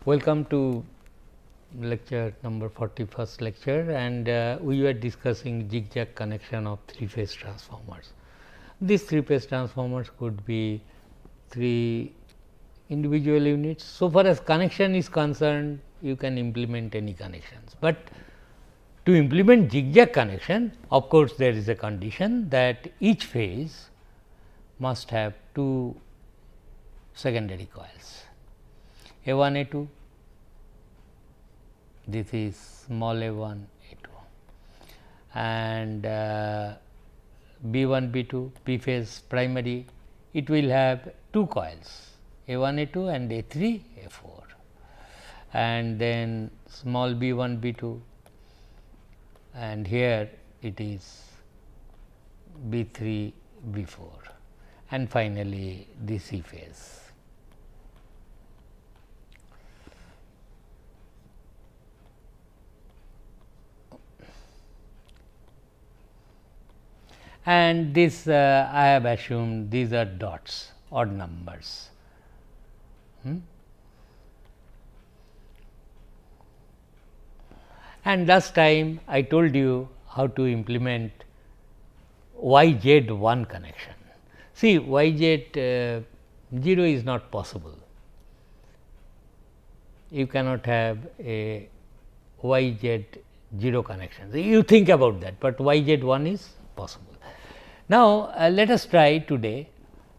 Welcome to lecture number 41st lecture, and we were discussing zigzag connection of 3-phase transformers. These 3-phase transformers could be 3 individual units. So far as connection is concerned, you can implement any connections, but to implement zigzag connection, of course, there is a condition that each phase must have 2 secondary coils, A1, A2, this is small a1, a2, and B1, B2, P phase primary, it will have 2 coils, A1, A2 and A3, A4, and then small B1, B2, and here it is B3, B4, and finally, the C phase. And this I have assumed these are dots, odd numbers. And last time I told you how to implement YZ1 connection. See, YZ 0 is not possible. You cannot have a YZ 0 connection. So, you think about that, but YZ1 is possible. Now, let us try today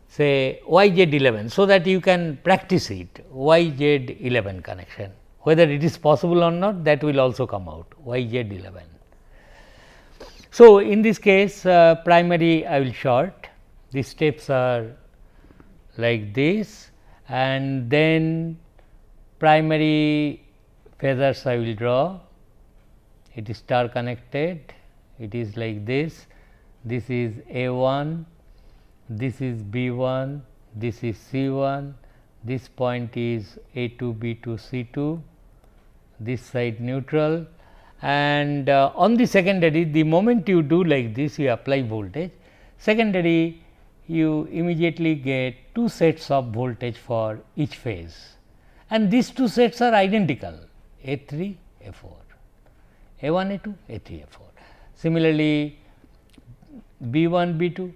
say YZ11, so that you can practice it, YZ11 connection, whether it is possible or not, that will also come out, YZ11. So, in this case primary I will short, the steps are like this, and then primary phasors I will draw, it is star connected, it is like this. This is A1, this is B1, this is C1, this point is A2, B2, C2, this side neutral, and on the secondary, the moment you do like this, you apply voltage, secondary you immediately get 2 sets of voltage for each phase, and these 2 sets are identical, A3, A4, A1, A2, A3, A4. Similarly, B1, B2,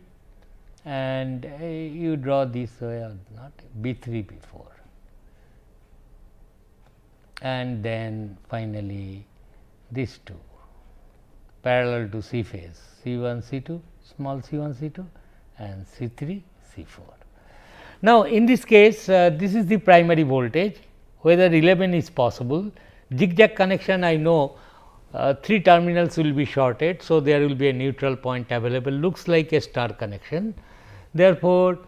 and you draw this way or not, B3, B4, and then finally, these 2 parallel to C phase, C1, C2, small C1, C2 and C3, C4. Now, in this case this is the primary voltage, whether 11 is possible. Zigzag connection I know 3 terminals will be shorted. So, there will be a neutral point available, looks like a star connection. Therefore,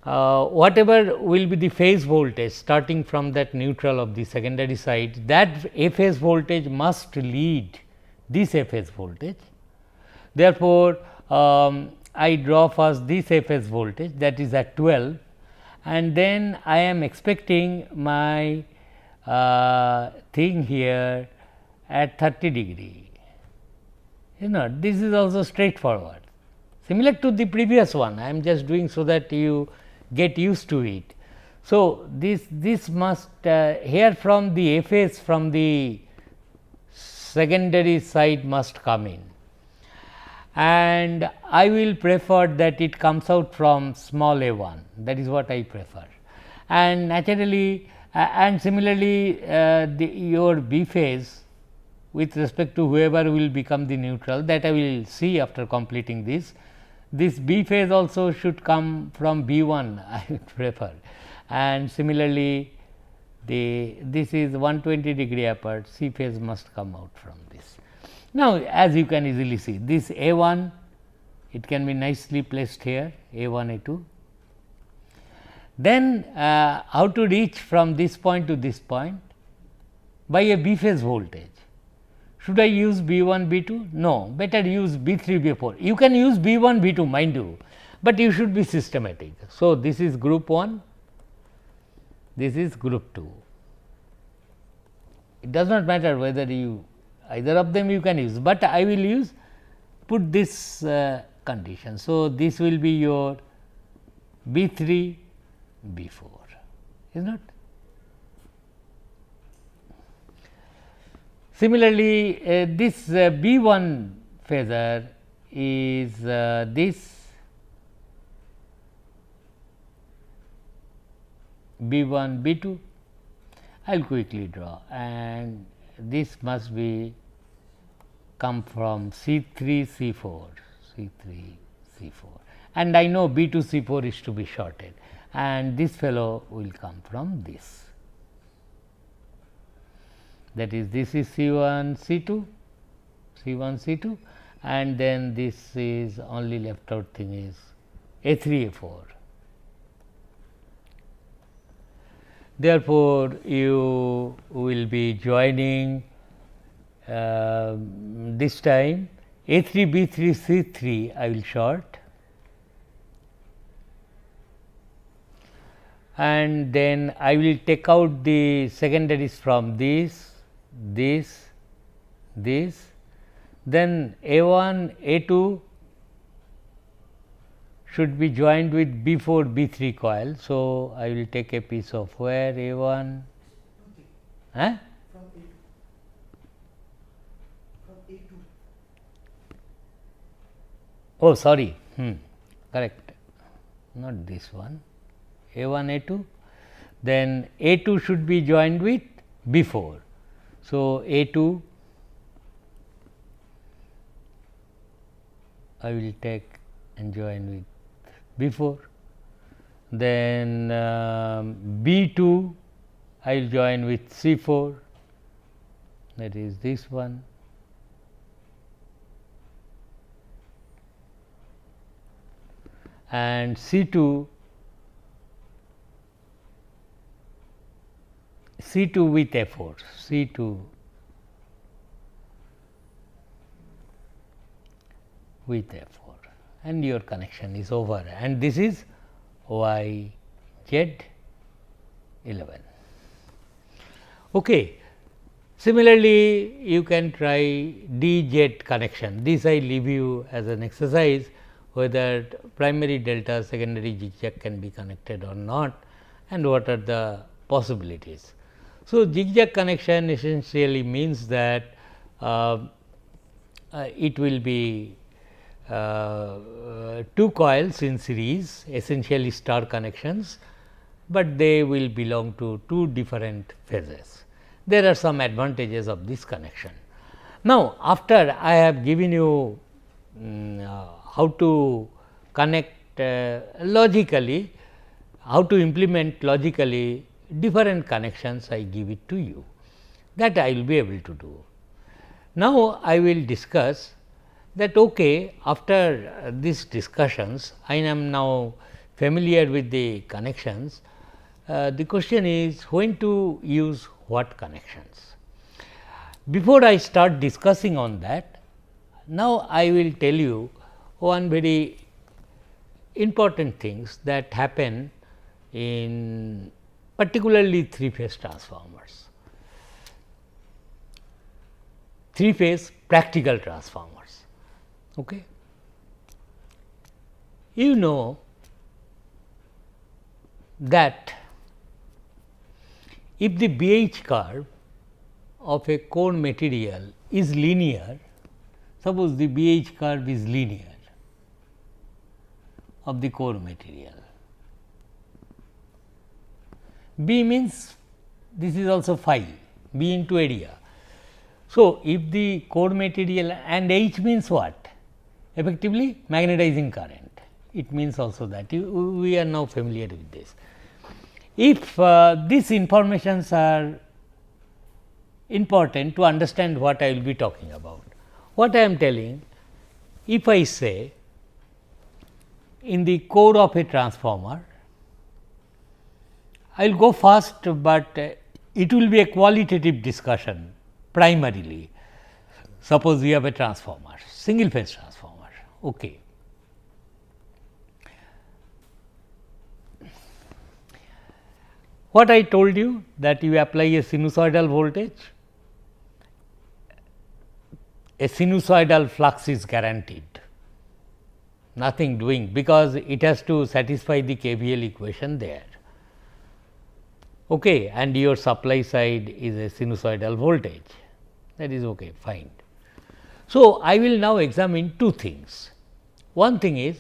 whatever will be the phase voltage starting from that neutral of the secondary side, that A phase voltage must lead this A phase voltage. Therefore, I draw first this A phase voltage, that is at 12, and then I am expecting my thing here at 30 degree. This is also straightforward, similar to the previous one. I am just doing so that you get used to it. So, this must here from the A phase from the secondary side must come in, and I will prefer that it comes out from small a1, that is what I prefer, and naturally and similarly your B phase with respect to whoever will become the neutral, that I will see after completing this. This B phase also should come from B1 I would prefer, and similarly this is 120 degree apart, C phase must come out from this. Now, as you can easily see, this A1 it can be nicely placed here, A1, A2. Then how to reach from this point to this point? By a B phase voltage. Should I use B1, B2? No, better use B3, B4. You can use B1, B2 mind you, but you should be systematic. So, this is group 1, this is group 2. It does not matter whether you either of them you can use, but I will use put this condition. So, this will be your B3, B4, is not. Similarly, this B1 phasor is this B1, B2. I will quickly draw, and this must be come from C3, C4, C3, C4, and I know B2, C4 is to be shorted, and this fellow will come from this. That is, this is C1, C2, C1, C2, and then this is only left out thing is A3, A4. Therefore, you will be joining this time A3, B3, C3 I will short, and then I will take out the secondaries from this, then A1, A2 should be joined with B4, B3 coil. So, I will take a piece of wire A1, from A2. Oh, sorry, correct, not this one, A1, A2, then A2 should be joined with B4. So, A2 I will take and join with B4, then B2 I will join with C4, that is this one, and C2 with A4, C2 with A4, and your connection is over, and this is Y Z 11. Okay. Similarly, you can try D Z connection. This I leave you as an exercise, whether primary delta secondary zigzag can be connected or not, and what are the possibilities. So, zigzag connection essentially means that it will be two coils in series, essentially star connections, but they will belong to two different phases. There are some advantages of this connection. Now, after I have given you how to connect logically, how to implement logically different connections, I give it to you, that I will be able to do. Now, I will discuss that after these discussions, I am now familiar with the connections. The question is when to use what connections. Before I start discussing on that, now I will tell you one very important things that happen in particularly 3-phase transformers, 3-phase practical transformers. Okay. You know that if the BH curve of a core material is linear, suppose the BH curve is linear of the core material, B means this is also phi, B into area. So, if the core material and H means what? Effectively magnetizing current, it means also that we are now familiar with this. If these informations are important to understand what I will be talking about, what I am telling, if I say in the core of a transformer, I will go fast, but it will be a qualitative discussion primarily. Suppose we have a transformer, single phase transformer. Okay. What I told you that you apply a sinusoidal voltage, a sinusoidal flux is guaranteed, nothing doing, because it has to satisfy the KVL equation there. Okay, and your supply side is a sinusoidal voltage, that is okay, fine. So, I will now examine two things. One thing is,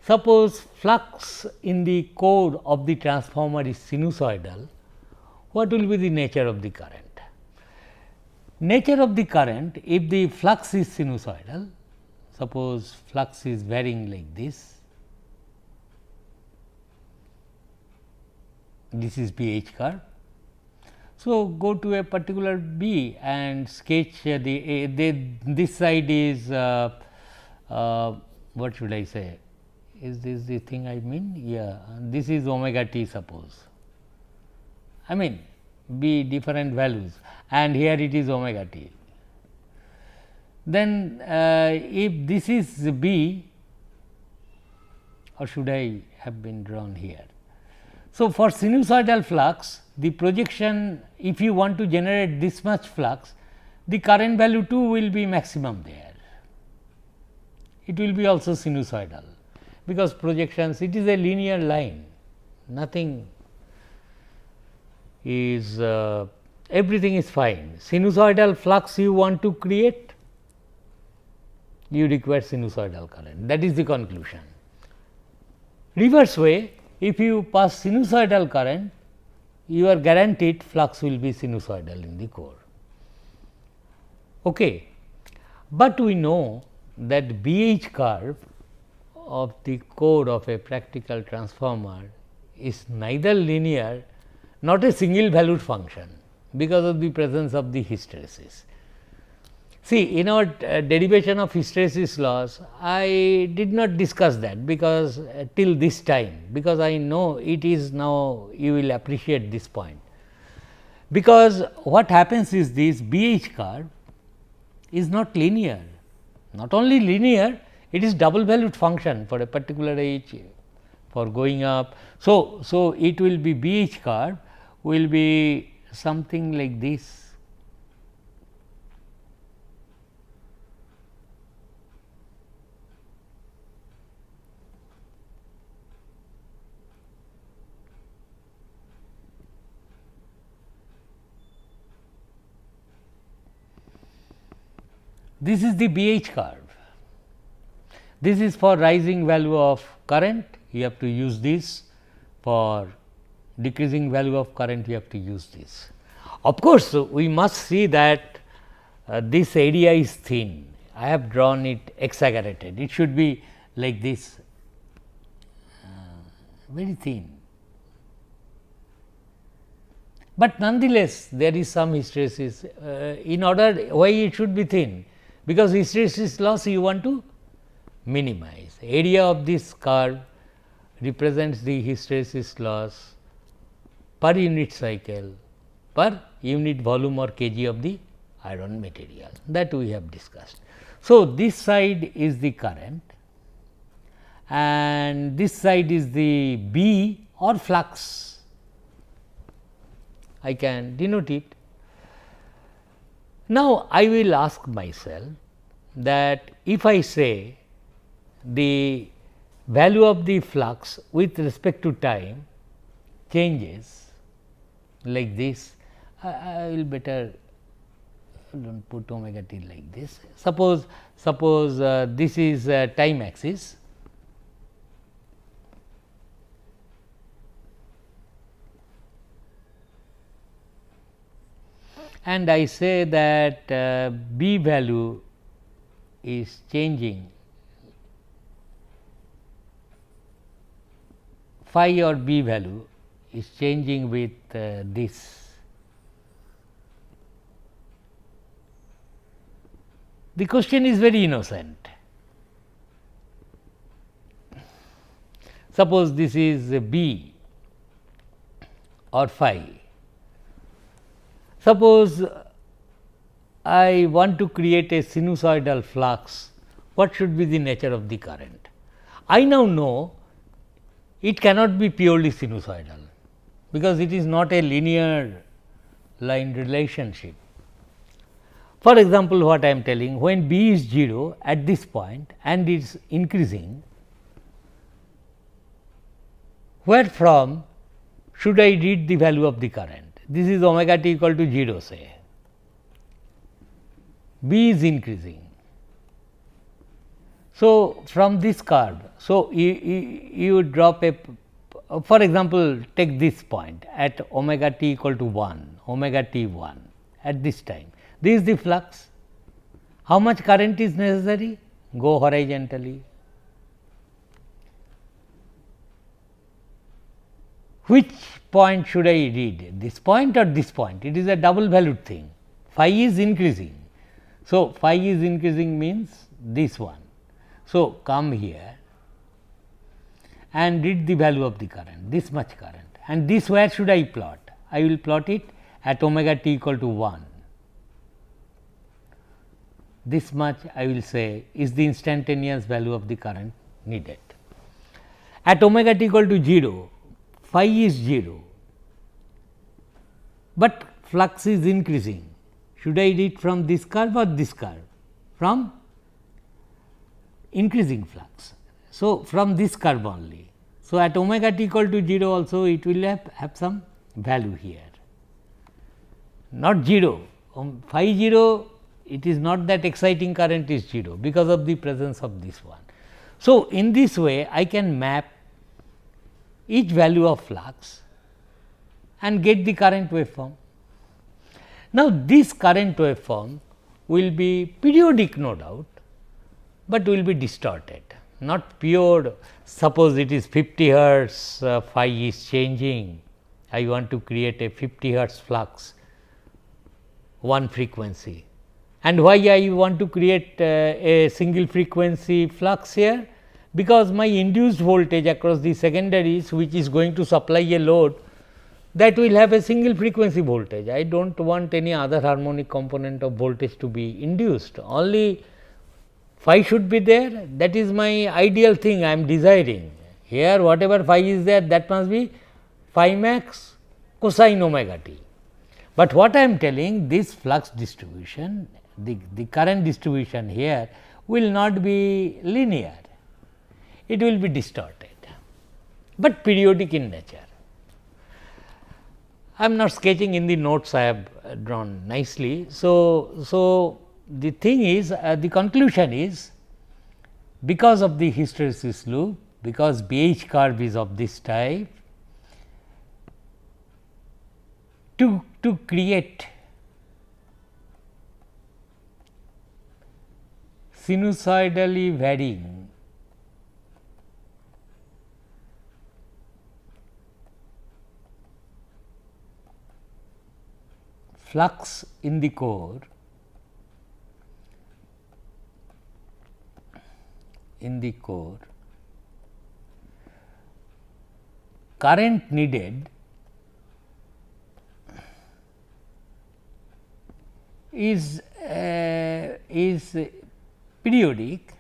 suppose flux in the core of the transformer is sinusoidal, what will be the nature of the current? Nature of the current, if the flux is sinusoidal, suppose flux is varying like this, this is pH curve. So, go to a particular B and sketch this side is what should I say, is this the thing I mean? Yeah, this is omega t, suppose, I mean B different values, and here it is omega t. Then if this is B, or should I have been drawn here? So, for sinusoidal flux, the projection, if you want to generate this much flux, the current value too will be maximum there. It will be also sinusoidal, because projections, it is a linear line, nothing is everything is fine. Sinusoidal flux you want to create, you require sinusoidal current, that is the conclusion. Reverse way, if you pass sinusoidal current, you are guaranteed flux will be sinusoidal in the core. Okay. But we know that BH curve of the core of a practical transformer is neither linear, not a single valued function, because of the presence of the hysteresis. See, in our derivation of hysteresis laws, I did not discuss that, because till this time, because I know it is now you will appreciate this point. Because what happens is this BH curve is not linear, not only linear, it is double valued function for a particular h for going up. So, it will be BH curve will be something like this. This is the BH curve. This is for rising value of current, you have to use this. For decreasing value of current, you have to use this. Of course, we must see that this area is thin. I have drawn it exaggerated. It should be like this, very thin. But nonetheless, there is some hysteresis. In order, why it should be thin? Because hysteresis loss you want to minimize. Area of this curve represents the hysteresis loss per unit cycle, per unit volume or kg of the iron material, that we have discussed. So, this side is the current and this side is the B or flux, I can denote it. Now, I will ask myself that if I say the value of the flux with respect to time changes like this, I will better do not put omega t like this. Suppose this is time axis, and I say that B value is changing, phi or B value is changing with this. The question is very innocent. Suppose this is B or phi. Suppose I want to create a sinusoidal flux, what should be the nature of the current? I now know it cannot be purely sinusoidal, because it is not a linear line relationship. For example, what I am telling, when B is 0 at this point and it is increasing, where from should I read the value of the current? This is omega t equal to 0, say. B is increasing. So, from this curve, so you drop a, for example, take this point at omega t equal to 1, omega t 1 at this time. This is the flux. How much current is necessary? Go horizontally. Which point should I read? This point or this point? It is a double valued thing. Phi is increasing. So, phi is increasing means this one. So, come here and read the value of the current, this much current, and this where should I plot? I will plot it at omega t equal to 1. This much I will say is the instantaneous value of the current needed. At omega t equal to 0, phi is 0, but flux is increasing. Should I read from this curve or this curve? From increasing flux. So, from this curve only. So, at omega t equal to 0 also it will have some value here, not 0, phi 0, it is not that exciting current is 0 because of the presence of this one. So, in this way I can map each value of flux and get the current waveform. Now, this current waveform will be periodic no doubt, but will be distorted, not pure. Suppose it is 50 hertz, phi is changing, I want to create a 50 hertz flux, one frequency. And why I want to create a single frequency flux here? Because my induced voltage across the secondaries, which is going to supply a load, that will have a single frequency voltage. I do not want any other harmonic component of voltage to be induced, only phi should be there. That is my ideal thing I am desiring. Here whatever phi is there, that must be phi max cosine omega t. But what I am telling, this flux distribution, the current distribution here will not be linear, it will be distorted, but periodic in nature. I am not sketching in the notes I have drawn nicely. So, the thing is, the conclusion is, because of the hysteresis loop, because BH curve is of this type, to create sinusoidally varying flux in the core, current needed is periodic,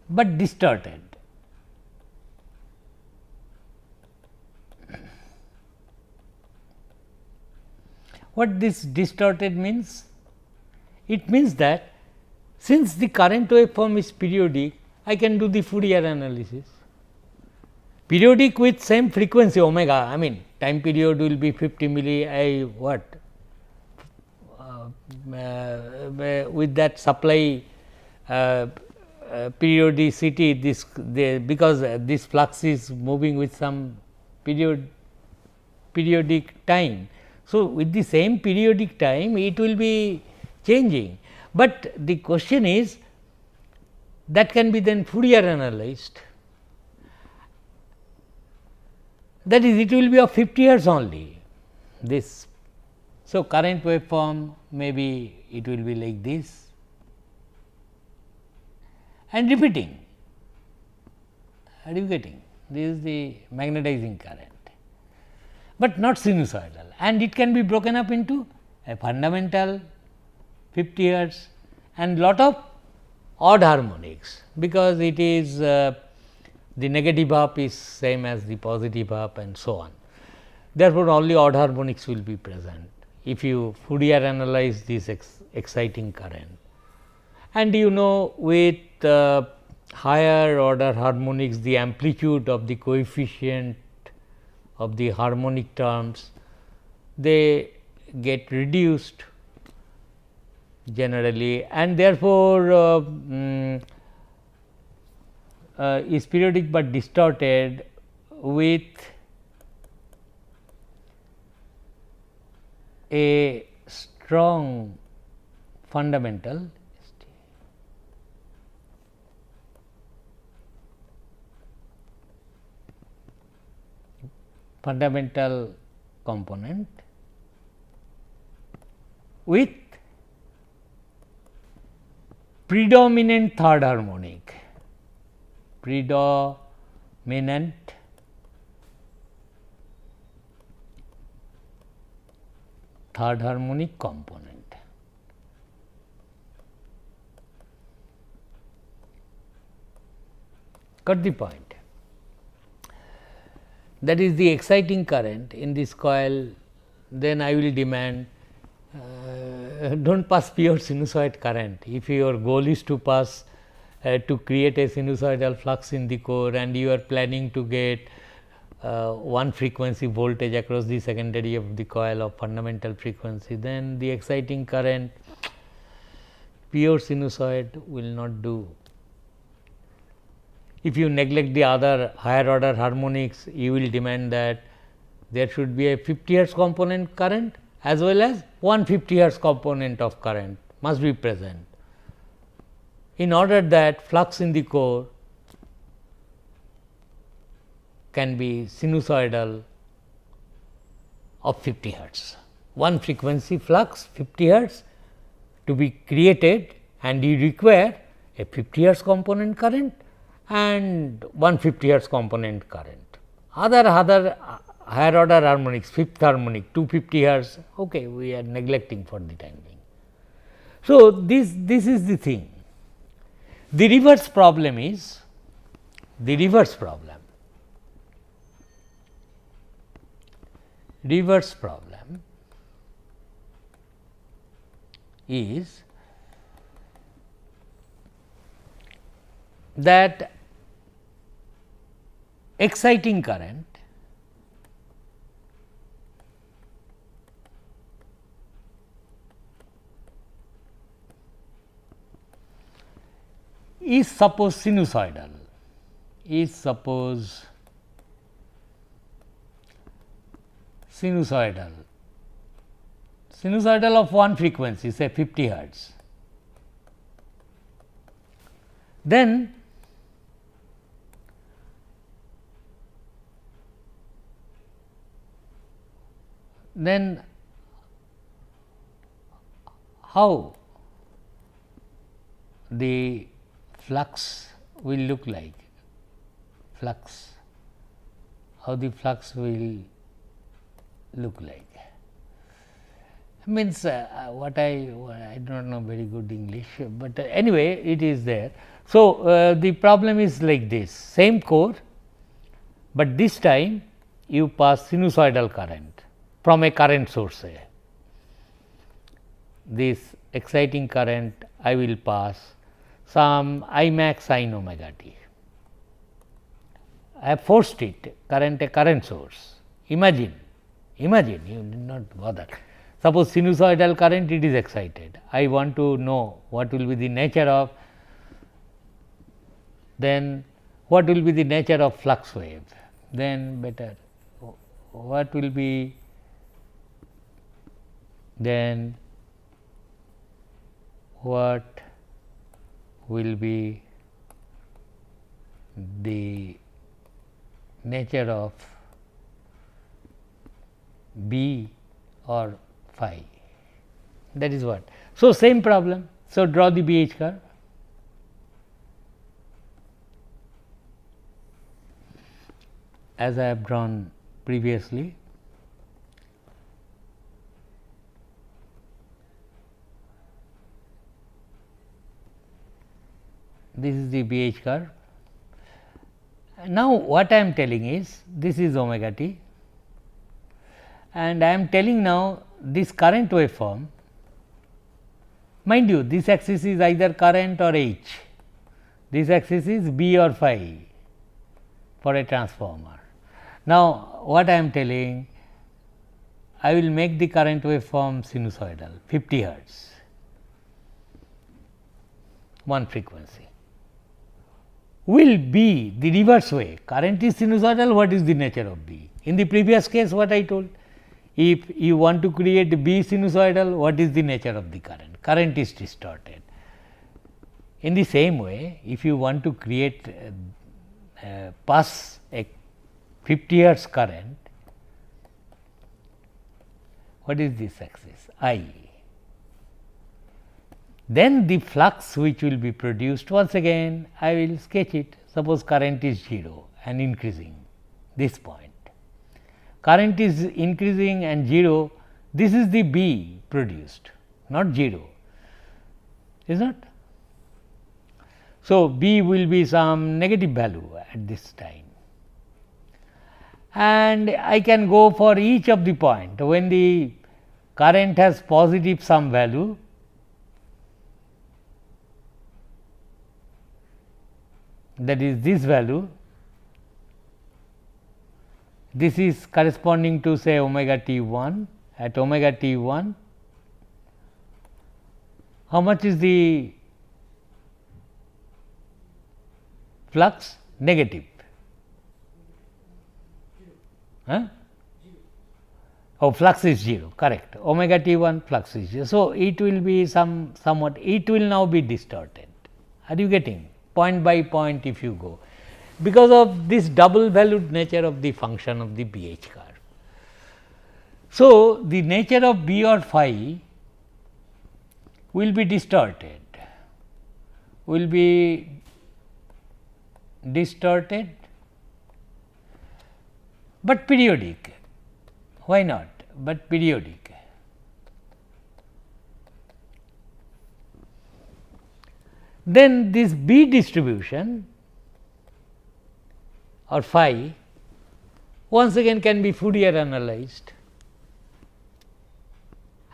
but distorted. What this distorted means? It means that since the current waveform is periodic, I can do the Fourier analysis. Periodic with same frequency omega, I mean time period will be 50 milli, with that supply periodicity, because this flux is moving with some periodic time. So, with the same periodic time it will be changing, but the question is that can be then Fourier analyzed, that is it will be of 50 hertz only this. So, current waveform maybe it will be like this and repeating. Are you getting? This is the magnetizing current, but not sinusoidal, and it can be broken up into a fundamental 50 hertz and lot of odd harmonics, because it is the negative half is same as the positive half and so on. Therefore, only odd harmonics will be present if you Fourier analyze this exciting current. And you know, with higher order harmonics, the amplitude of the coefficient of the harmonic terms, they get reduced generally, and therefore, is periodic but distorted with a strong fundamental component with predominant third harmonic, predominant third harmonic component. Got the point? That is the exciting current in this coil. Then I will demand do not pass pure sinusoid current. If your goal is to pass to create a sinusoidal flux in the core, and you are planning to get one frequency voltage across the secondary of the coil of fundamental frequency, then the exciting current pure sinusoid will not do. If you neglect the other higher order harmonics, you will demand that there should be a 50 hertz component current as well as 150 hertz component of current must be present, in order that flux in the core can be sinusoidal of 50 hertz. One frequency flux 50 hertz to be created, and you require a 50 hertz component current and 150 hertz component current. Other higher order harmonics, fifth harmonic 250 hertz, okay, we are neglecting for the time being. So, this is the thing. The reverse problem is reverse problem is that exciting current is suppose sinusoidal, sinusoidal of one frequency, say 50 hertz, then how the flux will look like, how the flux will look like. Means what I do not know very good English, but anyway it is there. So, the problem is like this, same core, but this time you pass sinusoidal current from a current source. This exciting current I will pass some I max sin omega t. I have forced it, a current source. Imagine, you need not bother. Suppose sinusoidal current, it is excited. I want to know what will be the nature of, then what will be the nature of flux wave, then better what will be, then what will be the nature of B or phi, that is what. So, same problem. So, draw the BH curve. As I have drawn previously. This is the BH curve. Now, what I am telling is this is omega t, and I am telling now this current waveform, mind you this axis is either current or H. This axis is B or phi for a transformer. Now, what I am telling, I will make the current waveform sinusoidal 50 hertz, one frequency. Will B the reverse way, current is sinusoidal, what is the nature of B? In the previous case what I told, if you want to create B sinusoidal, what is the nature of the current? Current is distorted. In the same way, if you want to create pass a 50 hertz current, what is this axis? I. Then the flux which will be produced, once again I will sketch it. Suppose current is 0 and increasing, this point. Current is increasing and 0, this is the B produced, not 0, is not? So, B will be some negative value at this time, and I can go for each of the point. When the current has positive some value, that is this value, this is corresponding to say omega t 1. At omega t 1, how much is the flux? Negative. Huh? Oh, flux is 0, correct. Omega t 1 flux is 0. So, it will be somewhat, it will now be distorted. Are you getting? Point by point if you go, because of this double valued nature of the function of the BH curve. So, the nature of B or phi will be distorted, but periodic. Why not? But periodic. Then this B distribution or phi once again can be Fourier analyzed,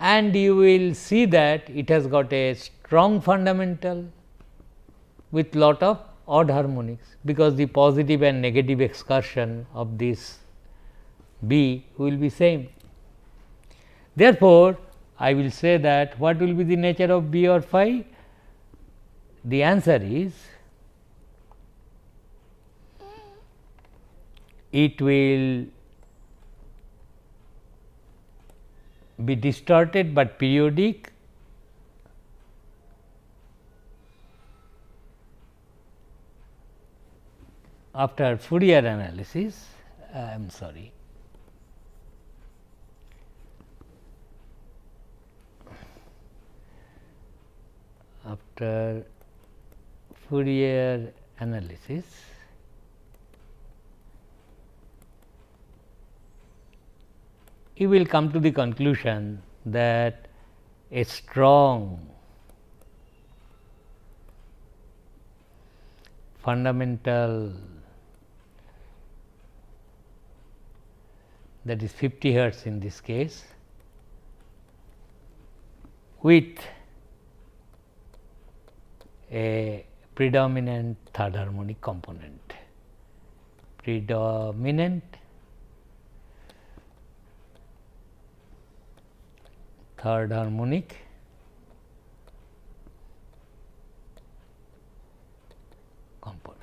and you will see that it has got a strong fundamental with lot of odd harmonics, because the positive and negative excursion of this B will be same. Therefore, I will say that what will be the nature of B or phi? The answer is it will be distorted, but periodic, after Fourier analysis. I am sorry. After Fourier analysis, you will come to the conclusion that a strong fundamental, that is 50 hertz in this case, with a predominant third harmonic component, predominant third harmonic component.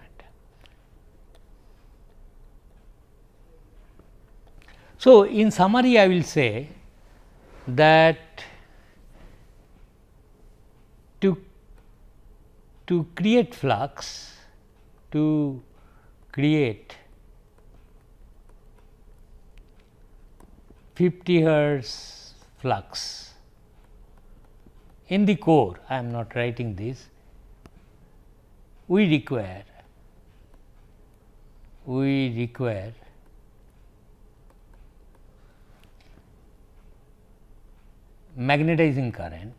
So, in summary I will say that to create flux, to create 50 hertz flux in the core, I am not writing this, we require magnetizing current,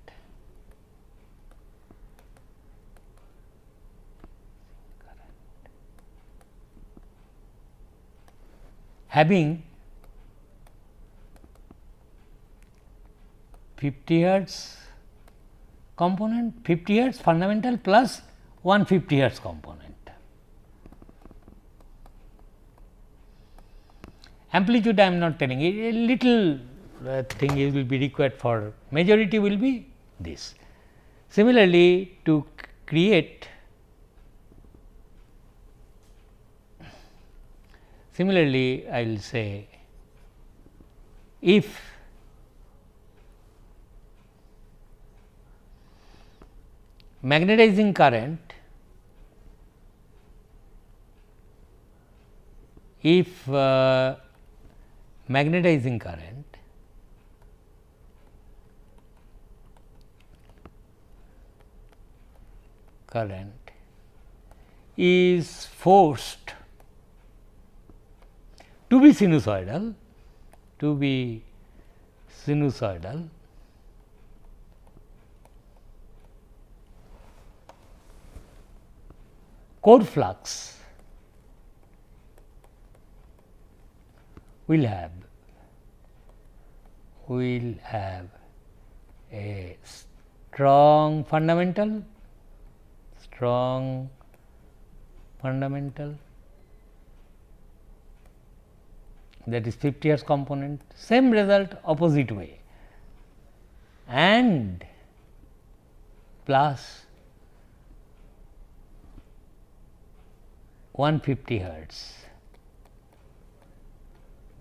having 50 hertz component, 50 hertz fundamental plus 150 hertz component. Amplitude I am not telling, a little thing will be required for majority will be this. Similarly, to create I will say if magnetizing current magnetizing current is forced to be sinusoidal, core flux will have a strong fundamental that is 50 hertz component, same result opposite way, and plus 150 hertz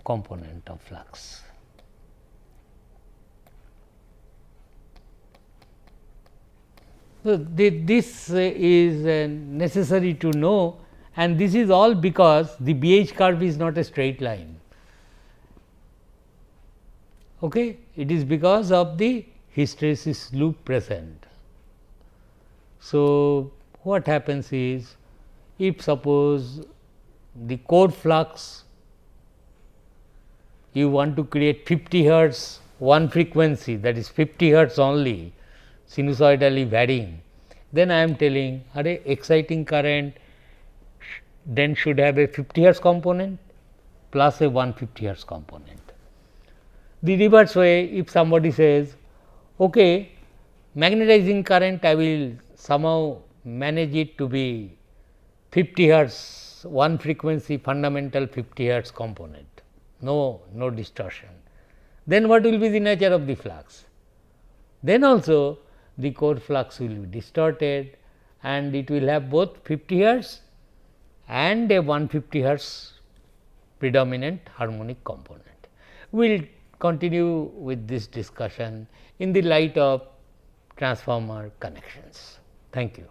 component of flux. So, this is necessary to know, and this is all because the BH curve is not a straight line. Okay? It is because of the hysteresis loop present. So, what happens is, if suppose the core flux you want to create 50 hertz one frequency, that is 50 hertz only, sinusoidally varying, then I am telling exciting current then should have a 50 hertz component plus a 150 hertz component. The reverse way, if somebody says, okay, magnetizing current I will somehow manage it to be 50 hertz one frequency fundamental 50 hertz component, no distortion, then what will be the nature of the flux? Then also the core flux will be distorted and it will have both 50 hertz and a 150 hertz predominant harmonic component. We will continue with this discussion in the light of transformer connections. Thank you.